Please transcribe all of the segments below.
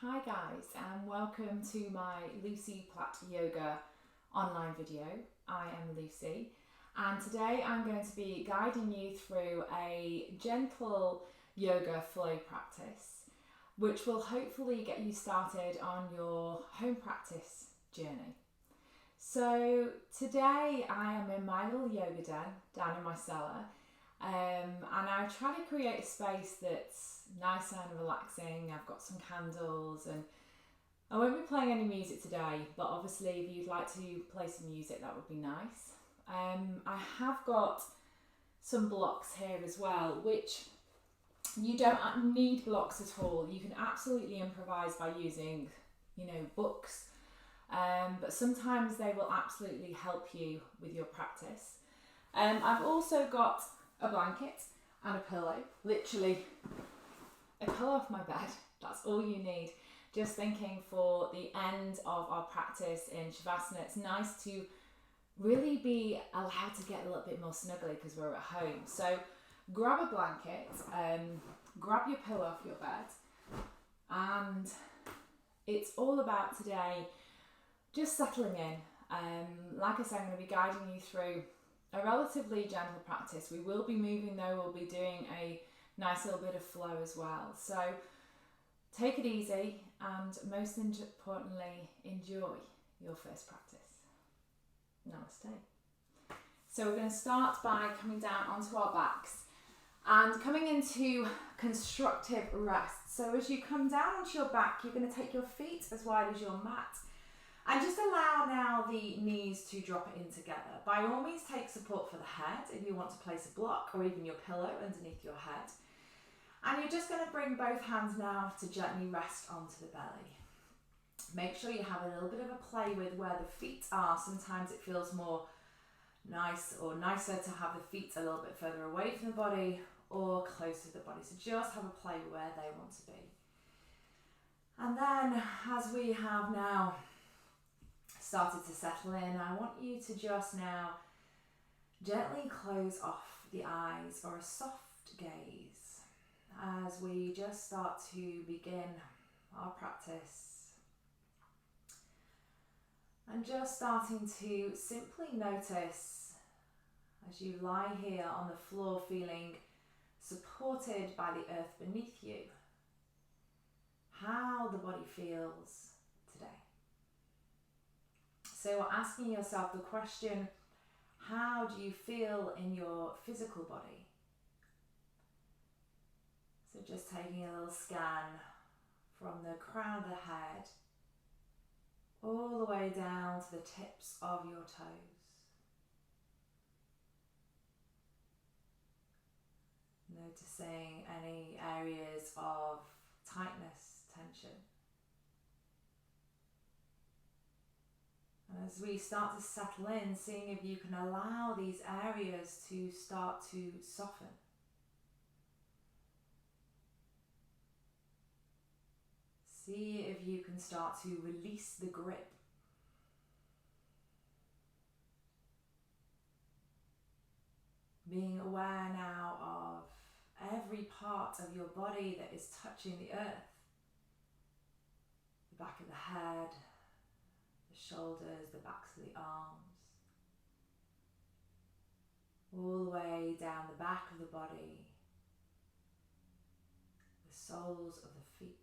Hi guys, and welcome to my Lucie Platt Yoga online video. I am Lucie, and today I'm going to be guiding you through a gentle yoga flow practice which will hopefully get you started on your home practice journey. So today I am in my little yoga den down in my cellar, and I try to create a space that's nice and relaxing. I've got some candles and I won't be playing any music today, but obviously if you'd like to play some music that would be nice. I have got some blocks here as well, which you don't need blocks at all. You can absolutely improvise by using, books, but sometimes they will absolutely help you with your practice. I've also got a blanket and a pillow, literally a pillow off my bed. That's all you need. Just thinking for the end of our practice in Shavasana, it's nice to really be allowed to get a little bit more snuggly because we're at home. So grab a blanket, grab your pillow off your bed, and it's all about today just settling in. Like I said, I'm going to be guiding you through a relatively gentle practice. We will be moving though, we'll be doing a nice little bit of flow as well. So take it easy and most importantly, enjoy your first practice. Namaste. So we're going to start by coming down onto our backs and coming into constructive rest. So as you come down onto your back, you're going to take your feet as wide as your mat. And just allow now the knees to drop in together. By all means, take support for the head if you want to place a block or even your pillow underneath your head. And you're just going to bring both hands now to gently rest onto the belly. Make sure you have a little bit of a play with where the feet are. Sometimes it feels more nice or nicer to have the feet a little bit further away from the body or closer to the body. So just have a play where they want to be. And then as we have now started to settle in, I want you to just now gently close off the eyes or a soft gaze as we just start to begin our practice. And just starting to simply notice as you lie here on the floor feeling supported by the earth beneath you, how the body feels today. So we're asking yourself the question, how do you feel in your physical body? So just taking a little scan from the crown of the head all the way down to the tips of your toes. Noticing any areas of tightness, tension. And as we start to settle in, seeing if you can allow these areas to start to soften. See if you can start to release the grip. Being aware now of every part of your body that is touching the earth. The back of the head, the shoulders, the backs of the arms. All the way down the back of the body. The soles of the feet.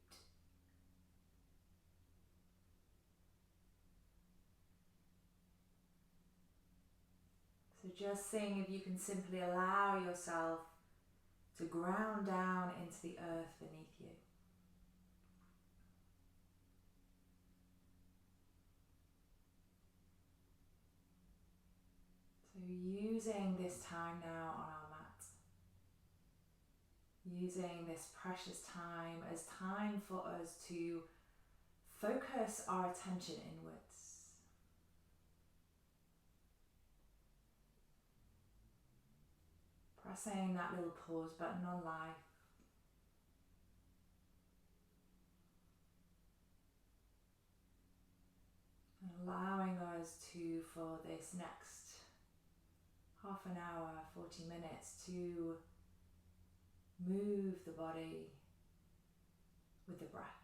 So just seeing if you can simply allow yourself to ground down into the earth beneath you. So using this time now on our mat, using this precious time as time for us to focus our attention inwards. Pressing that little pause button on life. And allowing us to, for this next half an hour, 40 minutes, to move the body with the breath.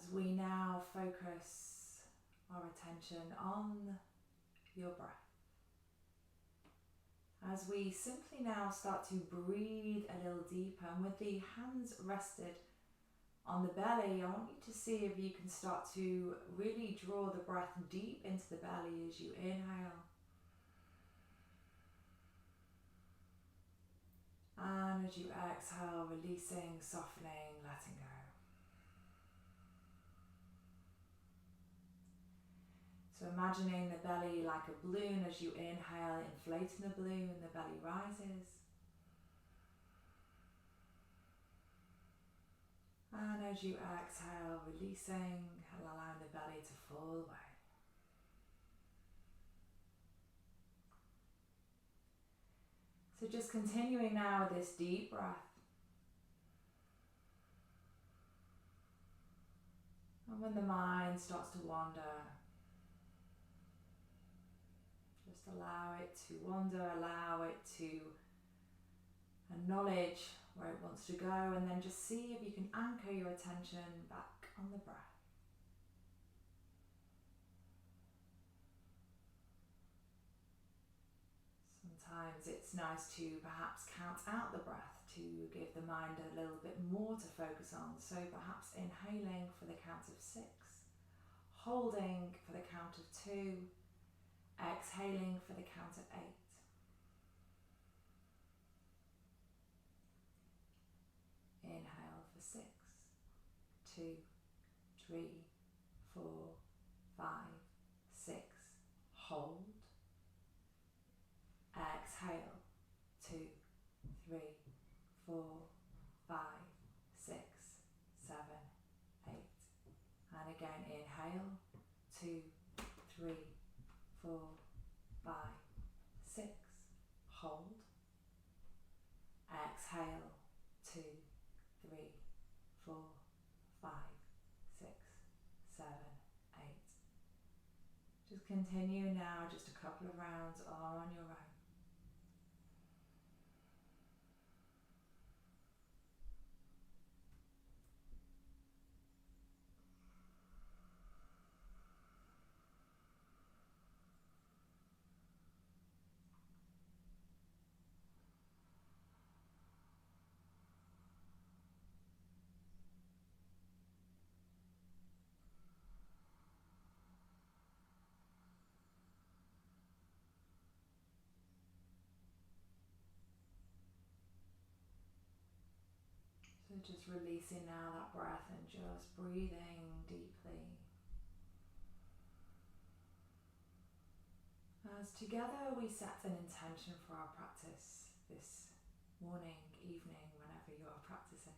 as we now focus our attention on your breath. As we simply now start to breathe a little deeper, and with the hands rested on the belly, I want you to see if you can start to really draw the breath deep into the belly as you inhale. And as you exhale, releasing, softening, letting go. So imagining the belly like a balloon. As you inhale, inflating the balloon, the belly rises. And as you exhale, releasing and allowing the belly to fall away. So just continuing now with this deep breath. And when the mind starts to wander, just allow it to wander, allow it to acknowledge where it wants to go, and then just see if you can anchor your attention back on the breath. Sometimes it's nice to perhaps count out the breath to give the mind a little bit more to focus on. So perhaps inhaling for the count of 6, holding for the count of 2, exhaling for the count of 8. Inhale for 6, 2, 3, 4, 5, 6. Hold. Exhale. 2, 3, 4, 5, 6, 7, 8. And again, inhale. 2, 3, 4, 5, 6. Hold. Exhale. 2, 3, 4, 5, 6, 7, 8. Just continue now, just a couple of rounds on your own. So just releasing now that breath and just breathing deeply. As together we set an intention for our practice this morning, evening, whenever you are practicing.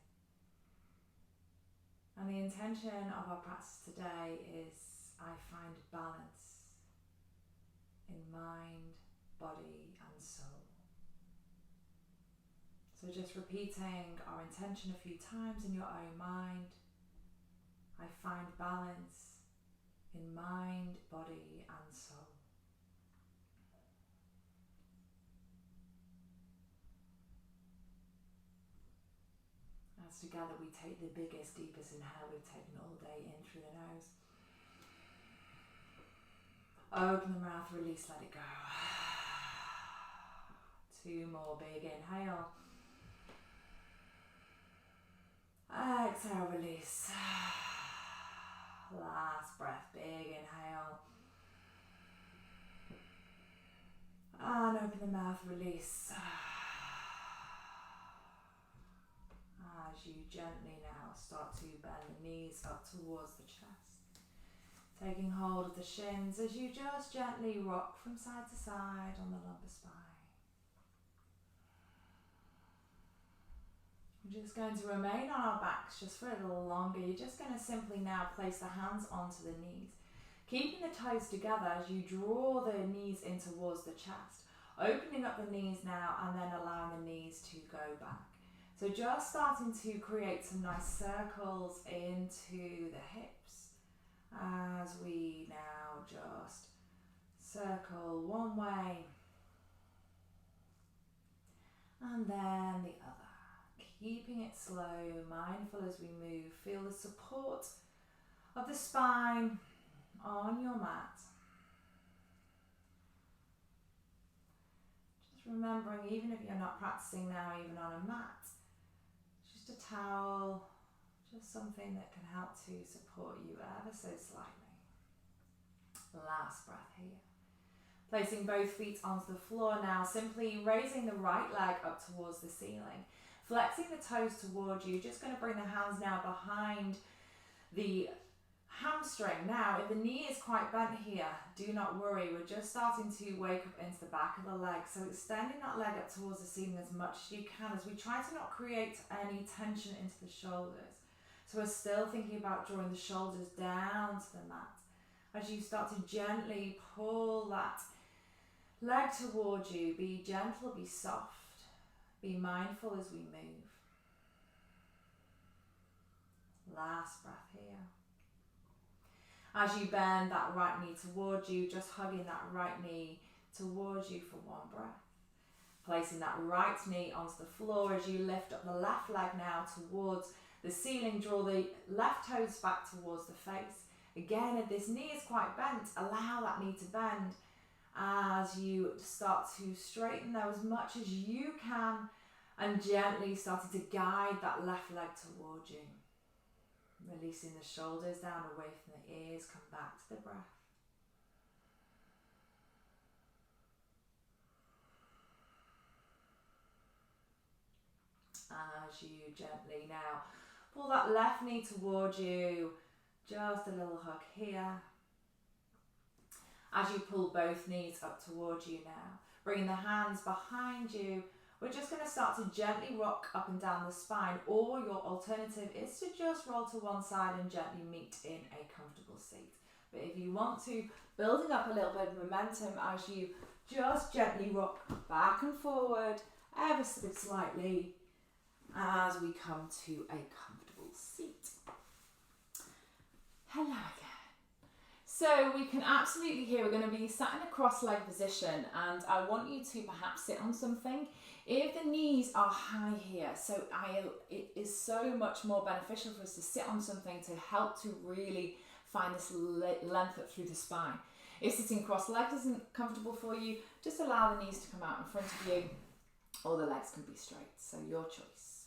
And the intention of our practice today is I find balance in mind, body and soul. So just repeating our intention a few times in your own mind. I find balance in mind, body and soul. As together we take the biggest, deepest inhale we've taken all day in through the nose. Open the mouth, release, let it go. 2 more, big inhale. Exhale, release. Last breath, big inhale. And open the mouth, release. As you gently now start to bend the knees up towards the chest. Taking hold of the shins as you just gently rock from side to side on the lumbar spine. We're just going to remain on our backs just for a little longer. You're just going to simply now place the hands onto the knees, keeping the toes together as you draw the knees in towards the chest, opening up the knees now and then allowing the knees to go back. So just starting to create some nice circles into the hips as we now just circle one way and then the other. Keeping it slow, mindful as we move. Feel the support of the spine on your mat. Just remembering, even if you're not practicing now, even on a mat, just a towel, just something that can help to support you ever so slightly. Last breath here. Placing both feet onto the floor now, simply raising the right leg up towards the ceiling. Flexing the toes towards you, just going to bring the hands now behind the hamstring. Now, if the knee is quite bent here, do not worry. We're just starting to wake up into the back of the leg. So extending that leg up towards the ceiling as much as you can as we try to not create any tension into the shoulders. So we're still thinking about drawing the shoulders down to the mat. As you start to gently pull that leg towards you, be gentle, be soft. Be mindful as we move. Last breath here. As you bend that right knee towards you, just hugging that right knee towards you for one breath. Placing that right knee onto the floor as you lift up the left leg now towards the ceiling. Draw the left toes back towards the face. Again, if this knee is quite bent, allow that knee to bend as you start to straighten there as much as you can and gently starting to guide that left leg towards you. Releasing the shoulders down away from the ears, come back to the breath. As you gently now pull that left knee towards you, just a little hug here. As you pull both knees up towards you now, bringing the hands behind you, we're just going to start to gently rock up and down the spine, or your alternative is to just roll to one side and gently meet in a comfortable seat. But if you want to, building up a little bit of momentum as you just gently rock back and forward, ever so slightly, as we come to a comfortable seat. Hello again. So we can absolutely here, we're going to be sat in a cross-leg position, and I want you to perhaps sit on something. If the knees are high here, it is so much more beneficial for us to sit on something to help to really find this length up through the spine. If sitting cross-legged isn't comfortable for you, just allow the knees to come out in front of you, or the legs can be straight, so your choice.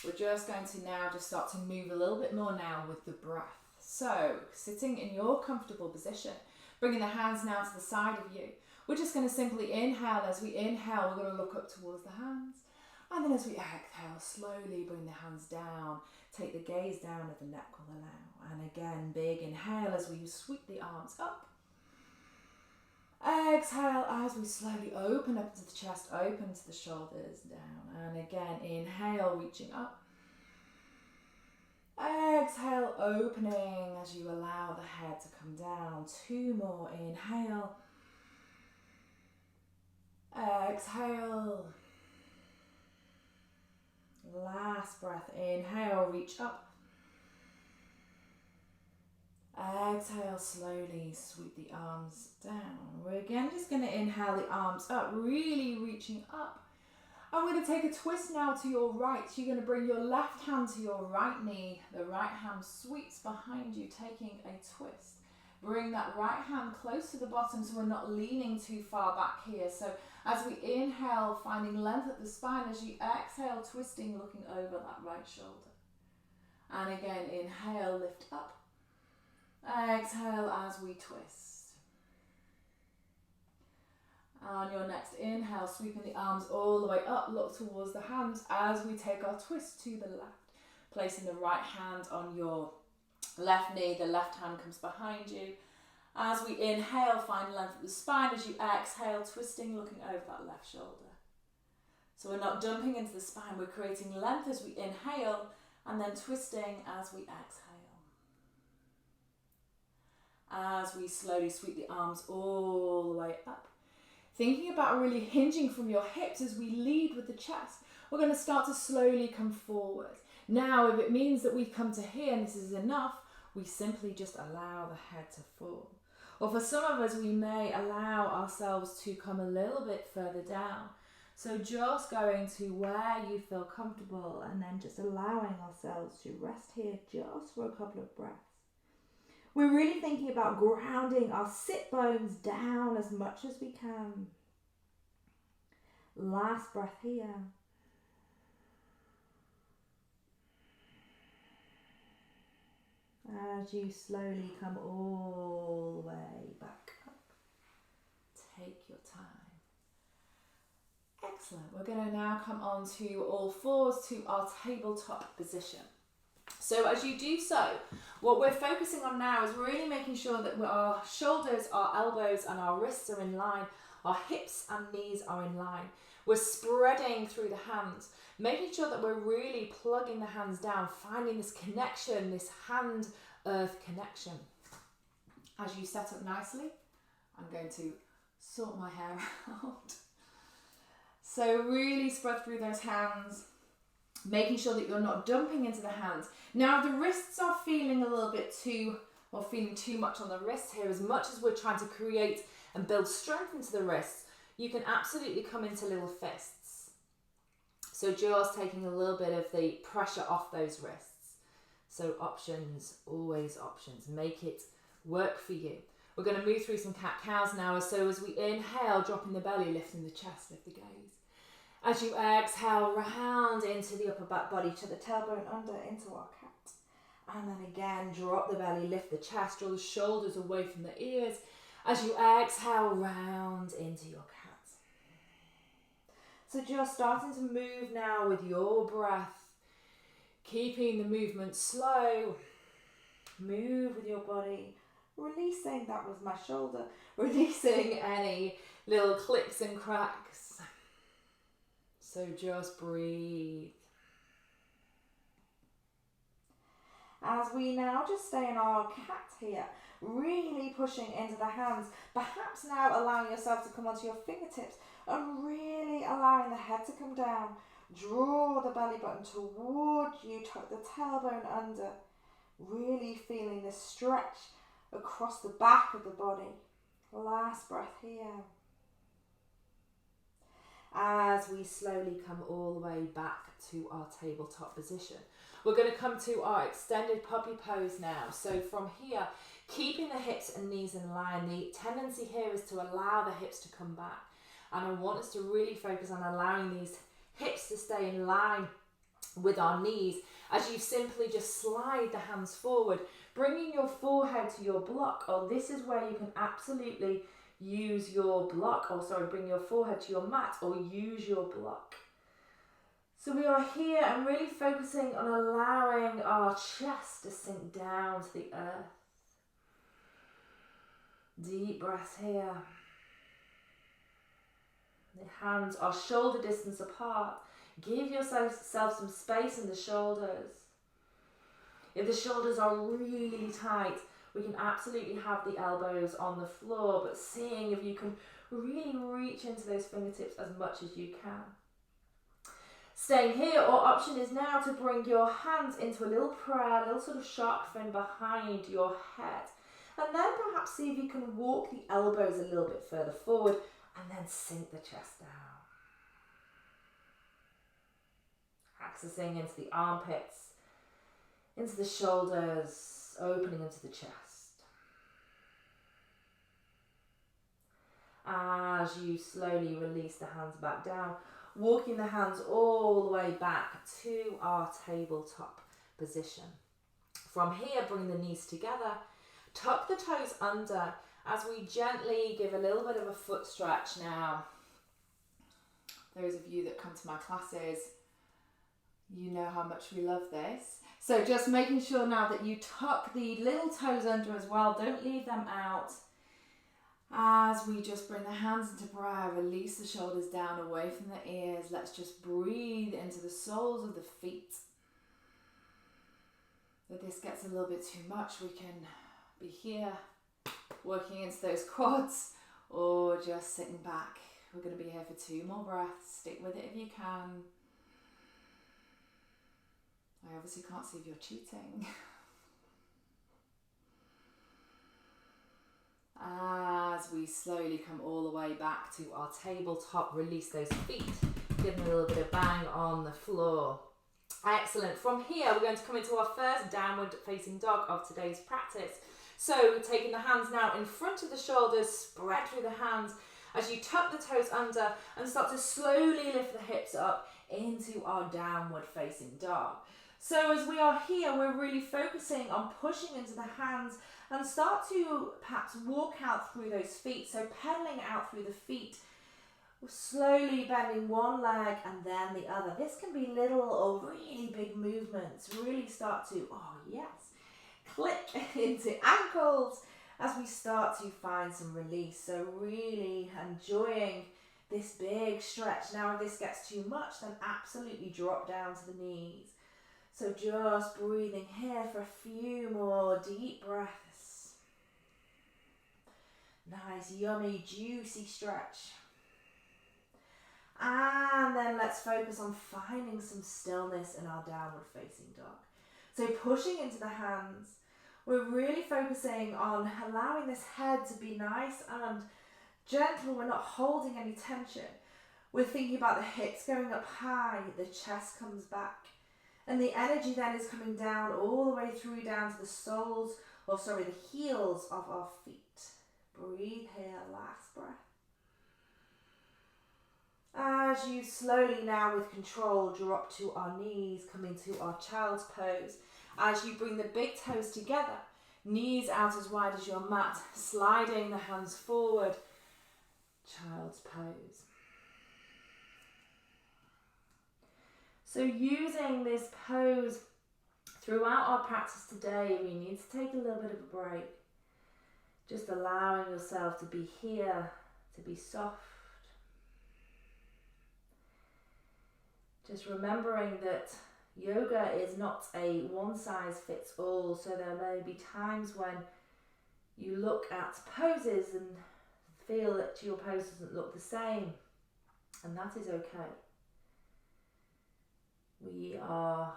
We're just going to now just start to move a little bit more now with the breath. So, sitting in your comfortable position, bringing the hands now to the side of you. We're just going to simply inhale. As we inhale, we're going to look up towards the hands. And then as we exhale, slowly bring the hands down. Take the gaze down if the neck will allow. And again, big inhale as we sweep the arms up. Exhale as we slowly open up to the chest, open to the shoulders, down. And again, inhale, reaching up. Exhale, opening as you allow the head to come down. 2 more, inhale. Exhale. Last breath, inhale, reach up. Exhale, slowly sweep the arms down. We're again just going to inhale the arms up, really reaching up. I'm going to take a twist now to your right. You're going to bring your left hand to your right knee. The right hand sweeps behind you, taking a twist. Bring that right hand close to the bottom so we're not leaning too far back here. So as we inhale, finding length at the spine. As you exhale, twisting, looking over that right shoulder. And again, inhale, lift up. Exhale as we twist. On your next inhale, sweeping the arms all the way up, look towards the hands as we take our twist to the left. Placing the right hand on your left knee, the left hand comes behind you. As we inhale, find length at the spine. As you exhale, twisting, looking over that left shoulder. So we're not dumping into the spine, we're creating length as we inhale and then twisting as we exhale. As we slowly sweep the arms all the way up. Thinking about really hinging from your hips as we lead with the chest. We're going to start to slowly come forward. Now, if it means that we come to here and this is enough, we simply just allow the head to fall. Or for some of us, we may allow ourselves to come a little bit further down. So just going to where you feel comfortable and then just allowing ourselves to rest here just for a couple of breaths. We're really thinking about grounding our sit bones down as much as we can. Last breath here. As you slowly come all the way back up. Take your time. Excellent. We're going to now come on to all fours to our tabletop position. So as you do so, what we're focusing on now is really making sure that our shoulders, our elbows and our wrists are in line, our hips and knees are in line. We're spreading through the hands, making sure that we're really plugging the hands down, finding this connection, this hand-earth connection. As you set up nicely, I'm going to sort my hair out. So really spread through those hands, making sure that you're not dumping into the hands. Now, if the wrists are feeling a little bit too, or feeling too much on the wrists here, as much as we're trying to create and build strength into the wrists, you can absolutely come into little fists. So just taking a little bit of the pressure off those wrists. So options, always options. Make it work for you. We're going to move through some cat-cows now. So as we inhale, dropping the belly, lifting the chest, lift the gaze. As you exhale, round into the upper back body, to the tailbone under, into our cat. And then again, drop the belly, lift the chest, draw the shoulders away from the ears. As you exhale, round into your cat. So just starting to move now with your breath, keeping the movement slow. Move with your body, releasing, that was my shoulder, releasing any little clicks and cracks. So just breathe. As we now just stay in our cat here, really pushing into the hands, perhaps now allowing yourself to come onto your fingertips and really allowing the head to come down. Draw the belly button towards you, tuck the tailbone under, really feeling this stretch across the back of the body. Last breath here. As we slowly come all the way back to our tabletop position. We're going to come to our extended puppy pose now. So from here, keeping the hips and knees in line, the tendency here is to allow the hips to come back. And I want us to really focus on allowing these hips to stay in line with our knees as you simply just slide the hands forward, bringing your forehead to your block. Oh, this is where you can absolutely use your block, bring your forehead to your mat or use your block. So we are here and really focusing on allowing our chest to sink down to the earth. Deep breath here. The hands are shoulder distance apart. Give yourself some space in the shoulders. If the shoulders are really tight, we can absolutely have the elbows on the floor, but seeing if you can really reach into those fingertips as much as you can. Staying here, or option is now to bring your hands into a little prayer, a little sort of shark fin behind your head. And then perhaps see if you can walk the elbows a little bit further forward and then sink the chest down. Accessing into the armpits, into the shoulders, opening into the chest. As you slowly release the hands back down, walking the hands all the way back to our tabletop position. From here, bring the knees together, tuck the toes under as we gently give a little bit of a foot stretch now. Those of you that come to my classes, you know how much we love this. So just making sure now that you tuck the little toes under as well, don't leave them out. As we just bring the hands into prayer, release the shoulders down away from the ears. Let's just breathe into the soles of the feet. If this gets a little bit too much, we can be here working into those quads or just sitting back. We're going to be here for 2 more breaths. Stick with it if you can. I obviously can't see if you're cheating. As we slowly come all the way back to our tabletop, release those feet, give them a little bit of bang on the floor. Excellent. From here, we're going to come into our first downward facing dog of today's practice. So taking the hands now in front of the shoulders, spread through the hands as you tuck the toes under and start to slowly lift the hips up into our downward facing dog. So as we are here, we're really focusing on pushing into the hands and start to perhaps walk out through those feet. So pedaling out through the feet, slowly bending one leg and then the other. This can be little or really big movements. Really start to, oh yes, click into ankles as we start to find some release. So really enjoying this big stretch. Now if this gets too much, then absolutely drop down to the knees. So just breathing here for a few more deep breaths. Nice, yummy, juicy stretch. And then let's focus on finding some stillness in our downward facing dog. So pushing into the hands, we're really focusing on allowing this head to be nice and gentle. We're not holding any tension. We're thinking about the hips going up high, the chest comes back. And the energy then is coming down all the way through down to the the heels of our feet. Breathe here, last breath. As you slowly now with control drop to our knees, come into our child's pose. As you bring the big toes together, knees out as wide as your mat, sliding the hands forward, child's pose. So using this pose throughout our practice today, we need to take a little bit of a break. Just allowing yourself to be here, to be soft. Just remembering that yoga is not a one-size-fits-all, so there may be times when you look at poses and feel that your pose doesn't look the same, and that is okay. We are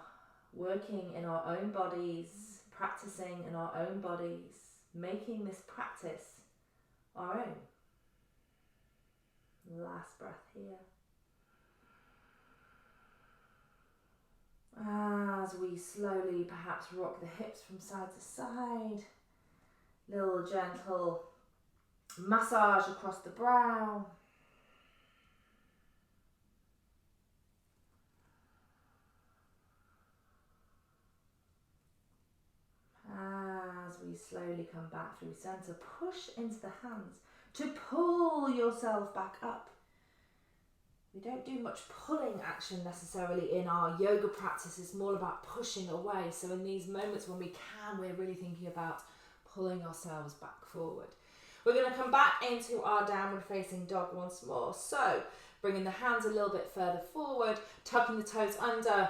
working in our own bodies, practicing in our own bodies, making this practice our own. Last breath here. As we slowly perhaps rock the hips from side to side, little gentle massage across the brow. As we slowly come back through center, push into the hands to pull yourself back up. We don't do much pulling action necessarily in our yoga practice. It's more about pushing away. So in these moments when we can, we're really thinking about pulling ourselves back forward. We're going to come back into our downward facing dog once more. So bringing the hands a little bit further forward, tucking the toes under,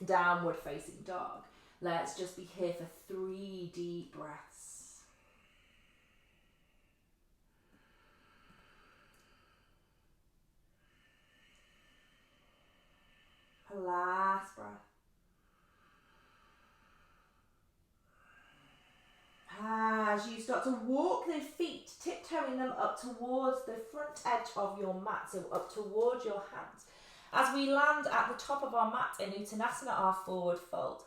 downward facing dog. Let's just be here for 3 deep breaths. Last breath. As you start to walk the feet, tiptoeing them up towards the front edge of your mat, so up towards your hands. As we land at the top of our mat in Uttanasana, our forward fold.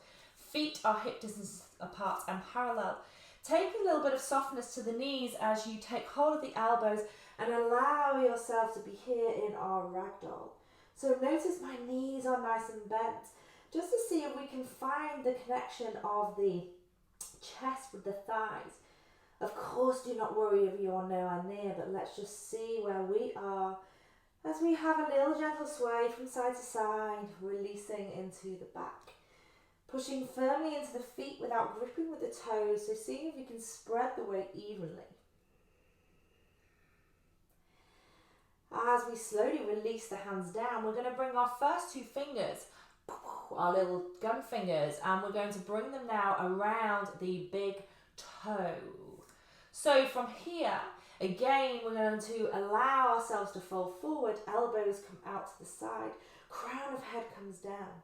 Feet are hip distance apart and parallel. Take a little bit of softness to the knees as you take hold of the elbows and allow yourself to be here in our ragdoll. So notice my knees are nice and bent, just to see if we can find the connection of the chest with the thighs. Of course, do not worry if you are nowhere near, but let's just see where we are as we have a little gentle sway from side to side, releasing into the back. Pushing firmly into the feet without gripping with the toes, so seeing if we can spread the weight evenly. As we slowly release the hands down, we're going to bring our first 2 fingers, our little gun fingers, and we're going to bring them now around the big toe. So from here, again, we're going to allow ourselves to fold forward, elbows come out to the side, crown of head comes down.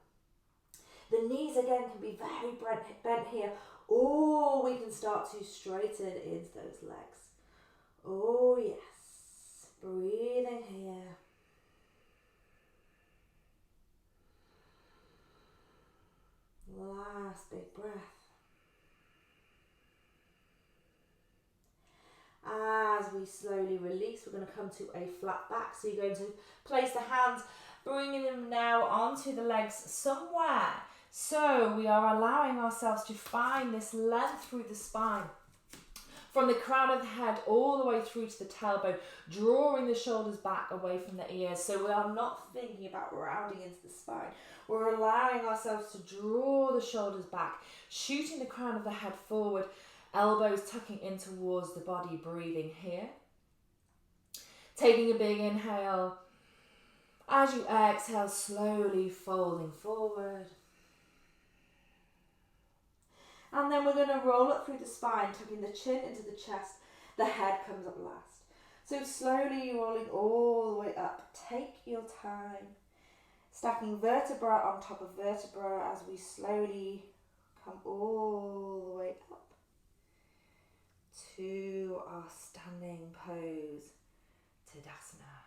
The knees again can be very bent here, or we can start to straighten into those legs. Oh yes. Breathing here. Last big breath. we slowly release, we're going to come to a flat back. So you're going to place the hands, bringing them now onto the legs somewhere. So we are allowing ourselves to find this length through the spine. From the crown of the head all the way through to the tailbone, drawing the shoulders back away from the ears. So we are not thinking about rounding into the spine. We're allowing ourselves to draw the shoulders back, shooting the crown of the head forward, elbows tucking in towards the body, breathing here. Taking a big inhale. As you exhale, slowly folding forward. And then we're going to roll up through the spine, tucking the chin into the chest. The head comes up last. So slowly rolling all the way up. Take your time. Stacking vertebra on top of vertebra as we slowly come all the way up to our standing pose, Tadasana.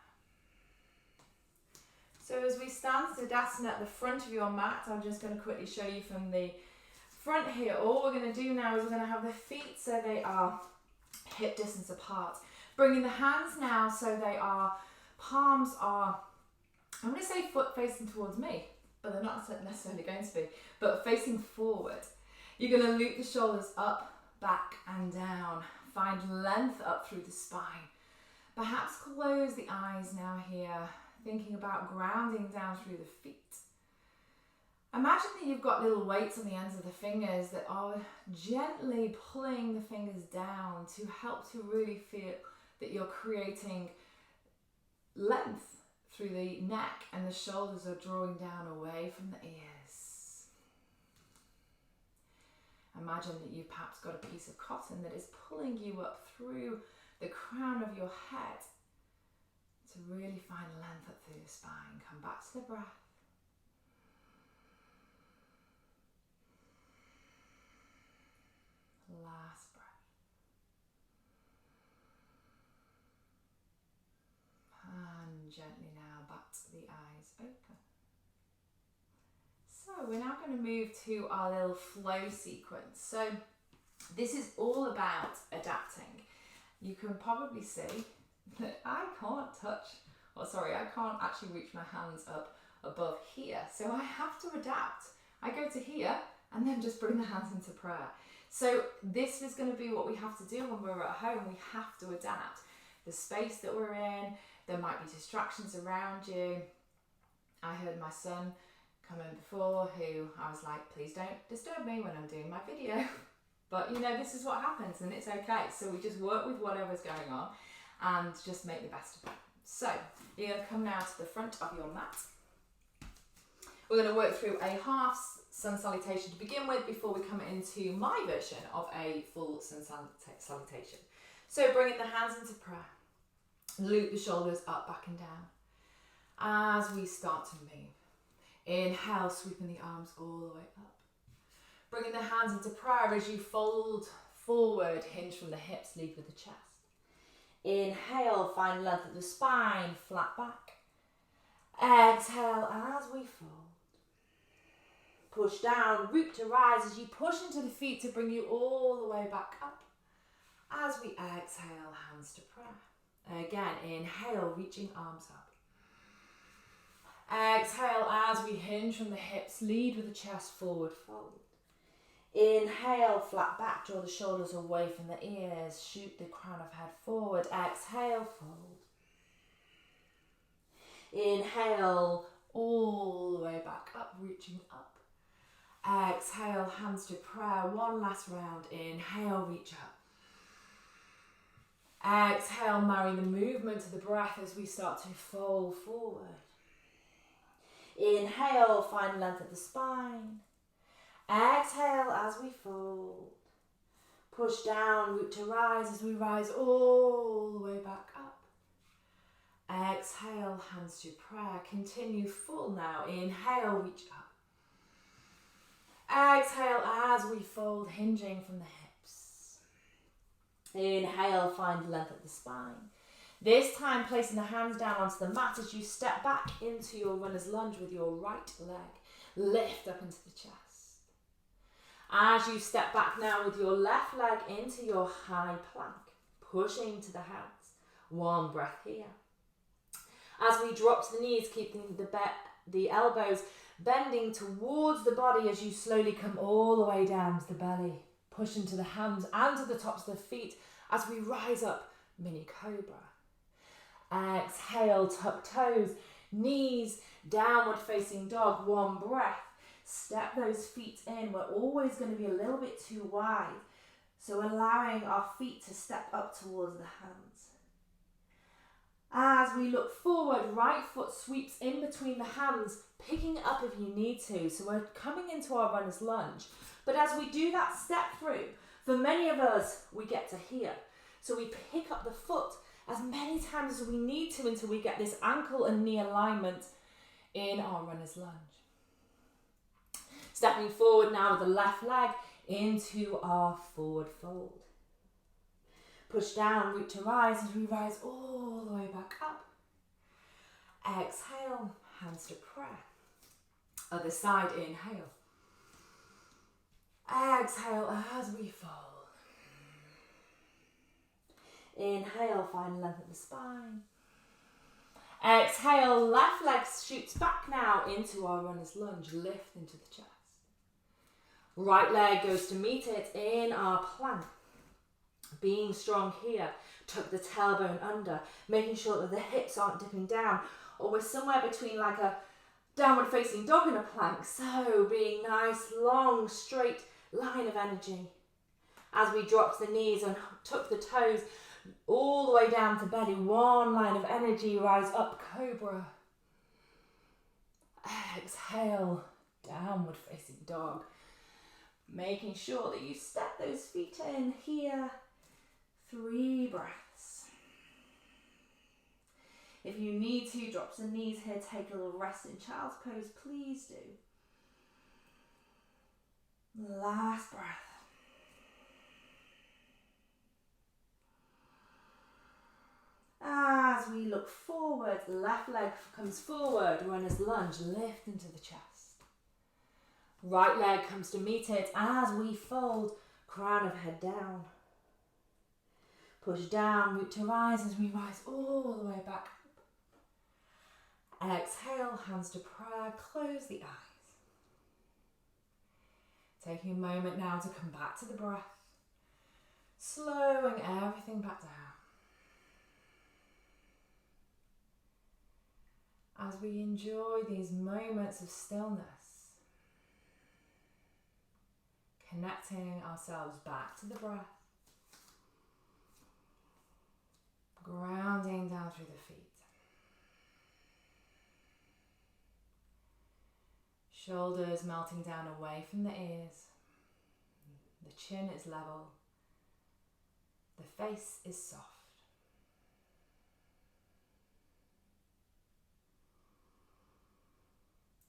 So as we stand Tadasana at the front of your mat, I'm just going to quickly show you from the front here. All we're going to do now is we're going to have the feet so they are hip distance apart. Bringing the hands now so they are, palms are, I'm going to say foot facing towards me, but they're not necessarily going to be, but facing forward. You're going to loop the shoulders up, back and down. Find length up through the spine. Perhaps close the eyes now here, thinking about grounding down through the feet. Imagine that you've got little weights on the ends of the fingers that are gently pulling the fingers down to help to really feel that you're creating length through the neck and the shoulders are drawing down away from the ears. Imagine that you've perhaps got a piece of cotton that is pulling you up through the crown of your head to really find length up through the spine. Come back to the breath. Last breath. And gently now back to the eyes open. So we're now going to move to our little flow sequence. So this is all about adapting. You can probably see that I can't actually reach my hands up above here. So I have to adapt. I go to here and then just bring the hands into prayer. So this is going to be what we have to do when we're at home. We have to adapt. The space that we're in, there might be distractions around you. I heard my son come in before who I was like, please don't disturb me when I'm doing my video. But you know, this is what happens and it's okay. So we just work with whatever's going on and just make the best of it. So you're going to come now to the front of your mat. We're going to work through a half sun salutation to begin with before we come into my version of a full sun salutation. So bringing the hands into prayer. Loop the shoulders up, back and down. As we start to move. Inhale, sweeping the arms all the way up. Bringing the hands into prayer as you fold forward, hinge from the hips, lead with the chest. Inhale, find length of the spine, flat back. Exhale as we fold. Push down, root to rise as you push into the feet to bring you all the way back up. As we exhale, hands to prayer. Again, inhale, reaching arms up. Exhale as we hinge from the hips, lead with the chest, forward fold. Inhale, flat back, draw the shoulders away from the ears, shoot the crown of head forward. Exhale, fold. Inhale, all the way back up, reaching up. Exhale, hands to prayer, one last round. Inhale, reach up. Exhale, marry the movement to the breath as we start to fold forward. Inhale, find length at the spine. Exhale as we fold. Push down, root to rise as we rise all the way back up. Exhale, hands to prayer. Continue full now. Inhale, reach up. Exhale as we fold, hinging from the hips. Inhale, find length at the spine. This time placing the hands down onto the mat as you step back into your runner's lunge with your right leg. Lift up into the chest. As you step back now with your left leg into your high plank, pushing to the hands. One breath here. As we drop to the knees, keeping the elbows bending towards the body as you slowly come all the way down to the belly. Push into the hands and to the tops of the feet as we rise up, mini cobra. Exhale, tuck toes, knees, downward facing dog. One breath. Step those feet in. We're always going to be a little bit too wide, so allowing our feet to step up towards the hands. As we look forward, right foot sweeps in between the hands, picking it up if you need to. So we're coming into our runner's lunge. But as we do that step through, for many of us, we get to here. So we pick up the foot as many times as we need to until we get this ankle and knee alignment in our runner's lunge. Stepping forward now with the left leg into our forward fold. Push down, root to rise as we rise all the way back up. Exhale, hands to prayer. Other side, inhale. Exhale as we fold. Inhale, find length of the spine. Exhale, left leg shoots back now into our runner's lunge. Lift into the chest. Right leg goes to meet it in our plank. Being strong here, tuck the tailbone under, making sure that the hips aren't dipping down, or we're somewhere between like a downward facing dog and a plank. So being nice, long, straight line of energy. As we drop to the knees and tuck the toes all the way down to belly, one line of energy, rise up, cobra. Exhale, downward facing dog. Making sure that you step those feet in here. 3 breaths. If you need to, drop to the knees here, take a little rest in child's pose, please do. Last breath. As we look forward, left leg comes forward, runner's lunge, lift into the chest. Right leg comes to meet it as we fold, crown of head down. Push down, root to rise as we rise all the way back up. Exhale, hands to prayer, close the eyes. Taking a moment now to come back to the breath, slowing everything back down. As we enjoy these moments of stillness, connecting ourselves back to the breath, grounding down through the feet. Shoulders melting down away from the ears. The chin is level. The face is soft.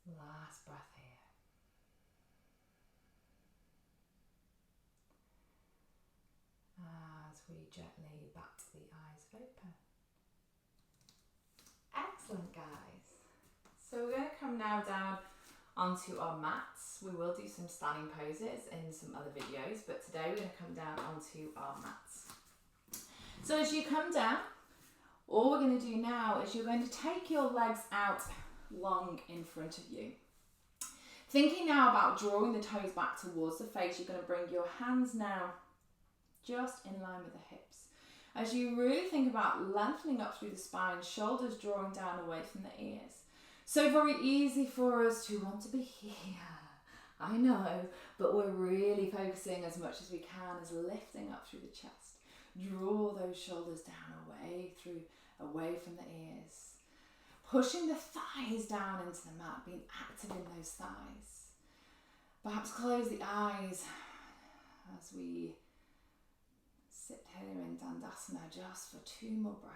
Last breath here. As we gently bat the eyes open. Excellent, guys. So we're going to come now down onto our mats. We will do some standing poses in some other videos, but today we're going to come down onto our mats. So as you come down, all we're going to do now is you're going to take your legs out long in front of you. Thinking now about drawing the toes back towards the face, you're going to bring your hands now just in line with the hips. As you really think about lengthening up through the spine, shoulders drawing down away from the ears. So very easy for us to want to be here, I know, but we're really focusing as much as we can as lifting up through the chest. Draw those shoulders down away from the ears. Pushing the thighs down into the mat, being active in those thighs. Perhaps close the eyes as we sit here in Dandasana just for 2 more breaths.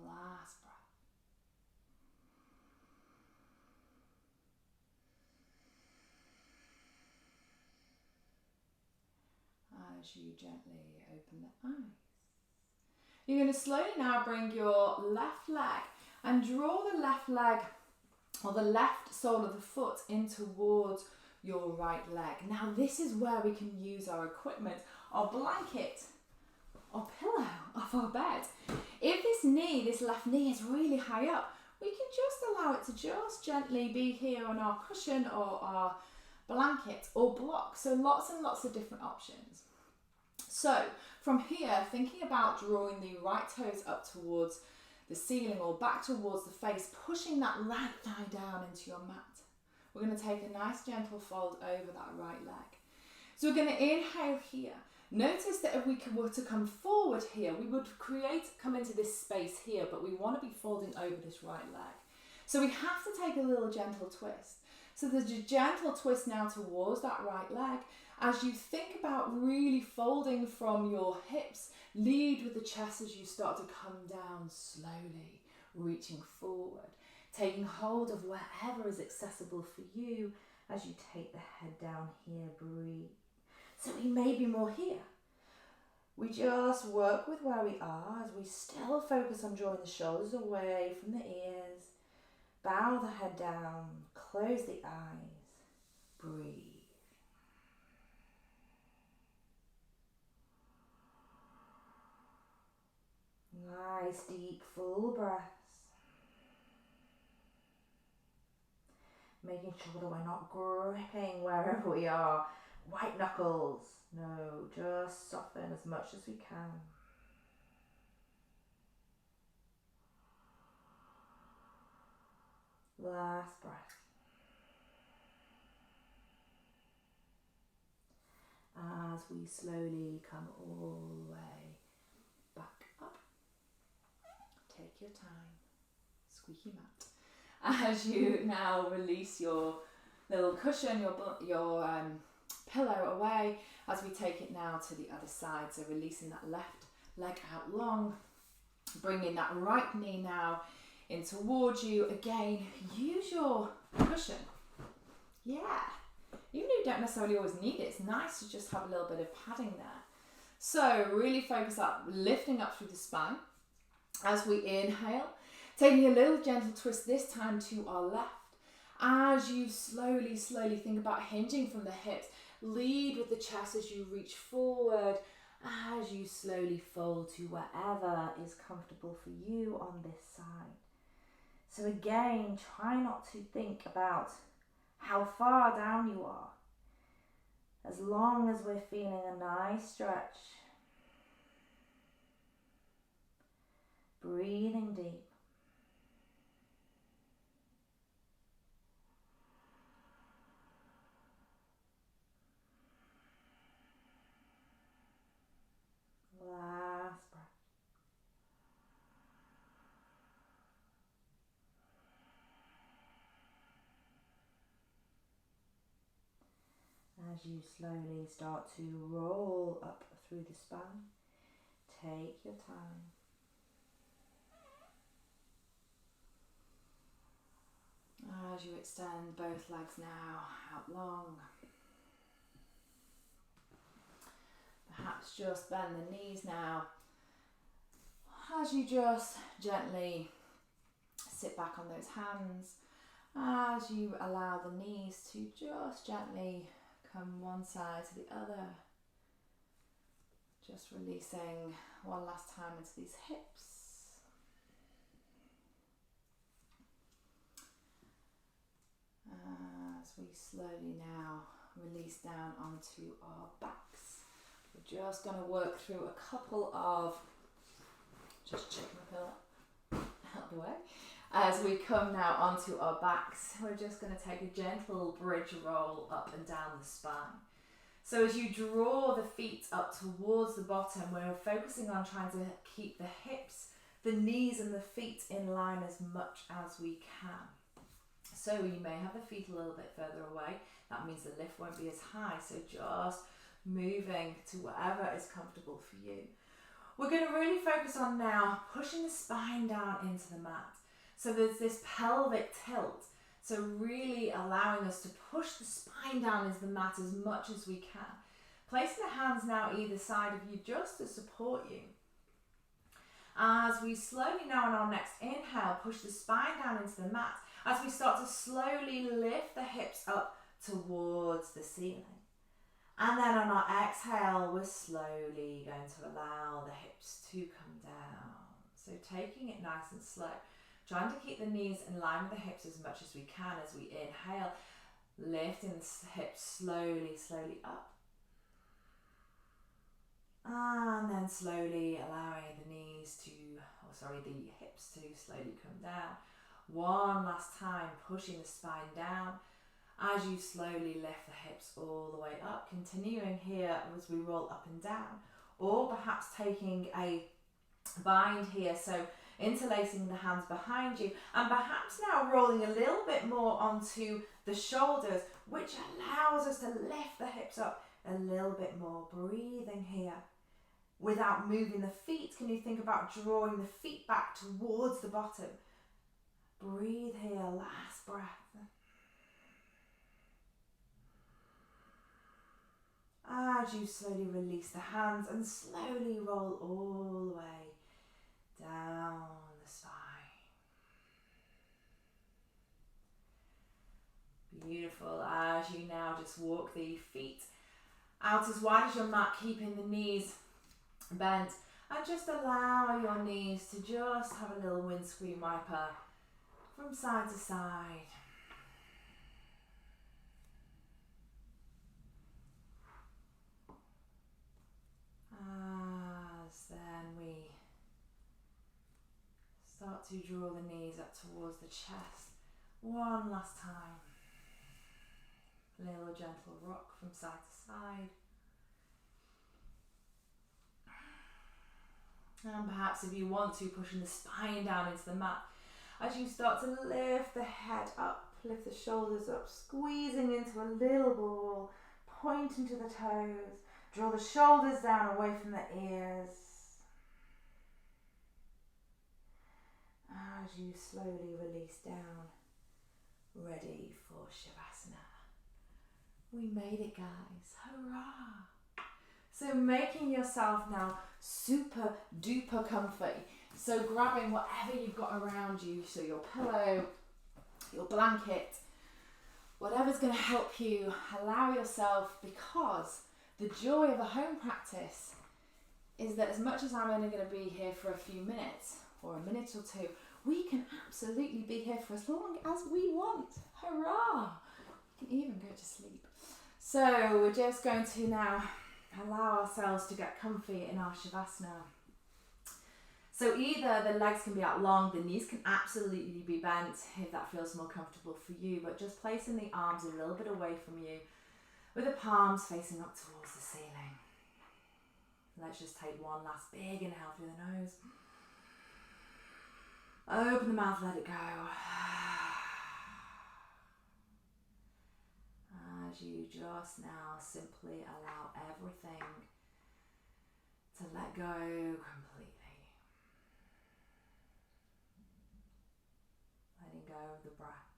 Last breath. As you gently open the eyes. You're going to slowly now bring your left leg and draw the left leg or the left sole of the foot in towards your right leg. Now this is where we can use our equipment, our blanket, our pillow off our bed. If this knee, this left knee is really high up, we can just allow it to just gently be here on our cushion or our blanket or block. So lots and lots of different options. So from here, thinking about drawing the right toes up towards the ceiling or back towards the face, pushing that right thigh down into your mat. We're going to take a nice gentle fold over that right leg. So we're going to inhale here. Notice that if we were to come forward here, we would come into this space here, but we want to be folding over this right leg. So we have to take a little gentle twist. So there's a gentle twist now towards that right leg. As you think about really folding from your hips, lead with the chest as you start to come down slowly, reaching forward, taking hold of wherever is accessible for you as you take the head down here, breathe. So we may be more here. We just work with where we are as we still focus on drawing the shoulders away from the ears, bow the head down, close the eyes, breathe. Nice deep full breaths. Making sure that we're not gripping wherever we are. White knuckles. No, just soften as much as we can. Last breath. As we slowly come all the way back up. Take your time. Squeaky mat. As you now release your little cushion, your pillow away, as we take it now to the other side. So releasing that left leg out long, bringing that right knee now in towards you. Again, use your cushion. Yeah, even if you don't necessarily always need it, it's nice to just have a little bit of padding there. So really focus up, lifting up through the spine. As we inhale, taking a little gentle twist this time to our left. As you slowly think about hinging from the hips, lead with the chest as you reach forward, as you slowly fold to wherever is comfortable for you on this side. So again, try not to think about how far down you are. As long as we're feeling a nice stretch, breathing deep. Last breath. As you slowly start to roll up through the spine, take your time. As you extend both legs now out long. Perhaps just bend the knees now. As you just gently sit back on those hands. As you allow the knees to just gently come one side to the other. Just releasing one last time into these hips. As we slowly now release down onto our backs. We're just going to work through a couple of, just check my pillow out of the way. As we come now onto our backs, we're just going to take a gentle bridge roll up and down the spine. So as you draw the feet up towards the bottom, we're focusing on trying to keep the hips, the knees and the feet in line as much as we can. So you may have the feet a little bit further away. That means the lift won't be as high. So just moving to wherever is comfortable for you. We're going to really focus on now pushing the spine down into the mat. So there's this pelvic tilt. So really allowing us to push the spine down into the mat as much as we can. Placing the hands now either side of you just to support you. As we slowly now on our next inhale, push the spine down into the mat. As we start to slowly lift the hips up towards the ceiling. And then on our exhale, we're slowly going to allow the hips to come down. So taking it nice and slow, trying to keep the knees in line with the hips as much as we can as we inhale, lifting the hips slowly, slowly up. And then slowly allowing the hips to slowly come down. One last time, pushing the spine down as you slowly lift the hips all the way up, continuing here as we roll up and down, or perhaps taking a bind here, so interlacing the hands behind you, and perhaps now rolling a little bit more onto the shoulders, which allows us to lift the hips up a little bit more. Breathing here without moving the feet. Can you think about drawing the feet back towards the bottom? Breathe here, last breath. As you slowly release the hands and slowly roll all the way down the spine. Beautiful. As you now just walk the feet out as wide as your mat, keeping the knees bent, and just allow your knees to just have a little windscreen wiper from side to side. As then we start to draw the knees up towards the chest. One last time. Little gentle rock from side to side. And perhaps if you want to, pushing the spine down into the mat. As you start to lift the head up, lift the shoulders up, squeezing into a little ball, pointing to the toes. Draw the shoulders down away from the ears. As you slowly release down, ready for Shavasana. We made it, guys. Hurrah! So making yourself now super duper comfy. So grabbing whatever you've got around you, so your pillow, your blanket, whatever's going to help you allow yourself, because the joy of a home practice is that as much as I'm only going to be here for a few minutes or a minute or two, we can absolutely be here for as long as we want. Hurrah! We can even go to sleep. So we're just going to now allow ourselves to get comfy in our Shavasana. So either the legs can be out long, the knees can absolutely be bent if that feels more comfortable for you, but just placing the arms a little bit away from you with the palms facing up towards the ceiling. Let's just take one last big inhale through the nose. Open the mouth, let it go. As you just now simply allow everything to let go completely. Letting go of the breath.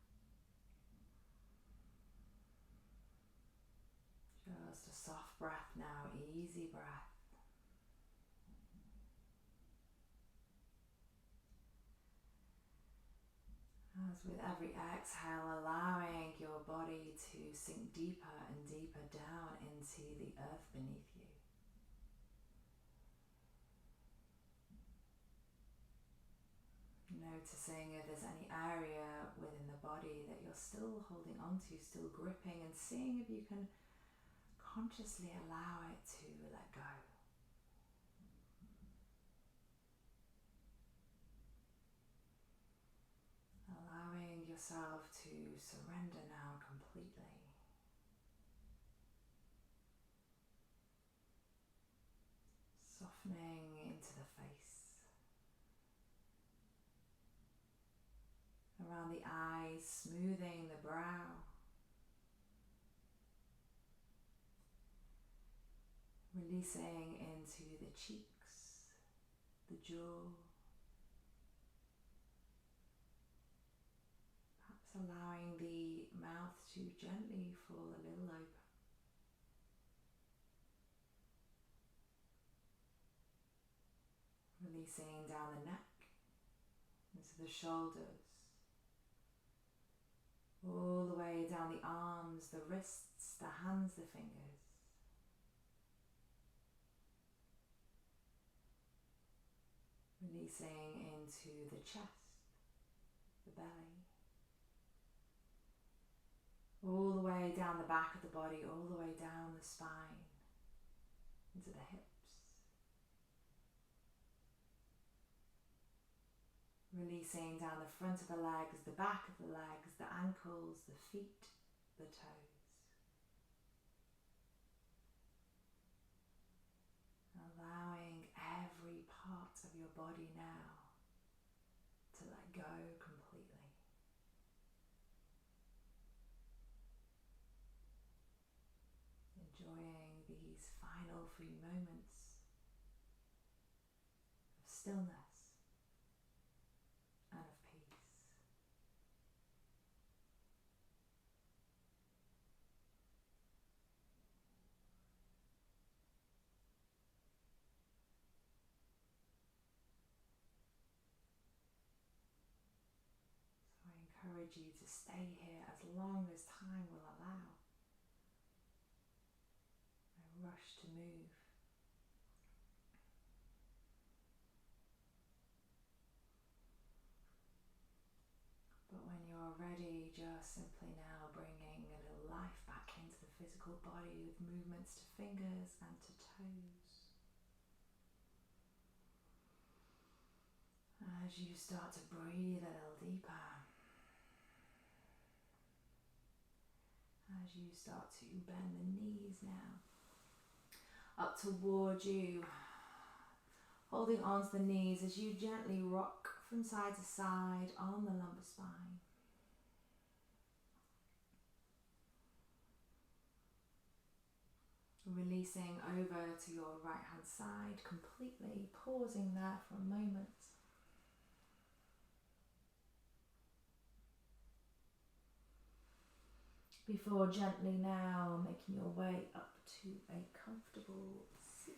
Just a soft breath now, easy breath. As with every exhale, allowing your body to sink deeper and deeper down into the earth beneath you. Noticing if there's any area within the body that you're still holding onto, still gripping, and seeing if you can consciously allow it to let go. Allowing yourself to surrender now completely. Softening into the face. Around the eyes, smoothing the brow. Releasing into the cheeks, the jaw. Perhaps allowing the mouth to gently fall a little open. Releasing down the neck, into the shoulders, all the way down the arms, the wrists, the hands, the fingers. Releasing into the chest, the belly, all the way down the back of the body, all the way down the spine, into the hips. Releasing down the front of the legs, the back of the legs, the ankles, the feet, the toes. Allowing every part of your body now to let go completely. Enjoying these final few moments of stillness and of peace. So I encourage you to stay here as long as time will allow. No rush to move. But when you're ready, just simply now bringing a little life back into the physical body with movements to fingers and to toes. As you start to breathe a little deeper, as you start to bend the knees now up towards you, holding onto the knees as you gently rock from side to side on the lumbar spine. Releasing over to your right hand side completely, pausing there for a moment. Before gently now making your way up to a comfortable seat.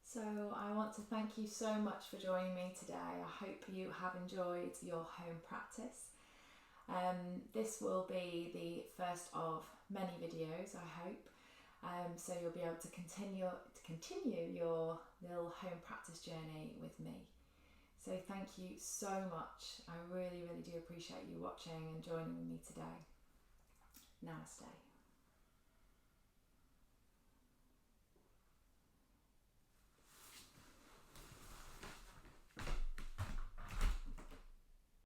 So I want to thank you so much for joining me today. I hope you have enjoyed your home practice. This will be the first of many videos, I hope. So you'll be able to continue your little home practice journey with me. So thank you so much. I really, really do appreciate you watching and joining with me today. Namaste.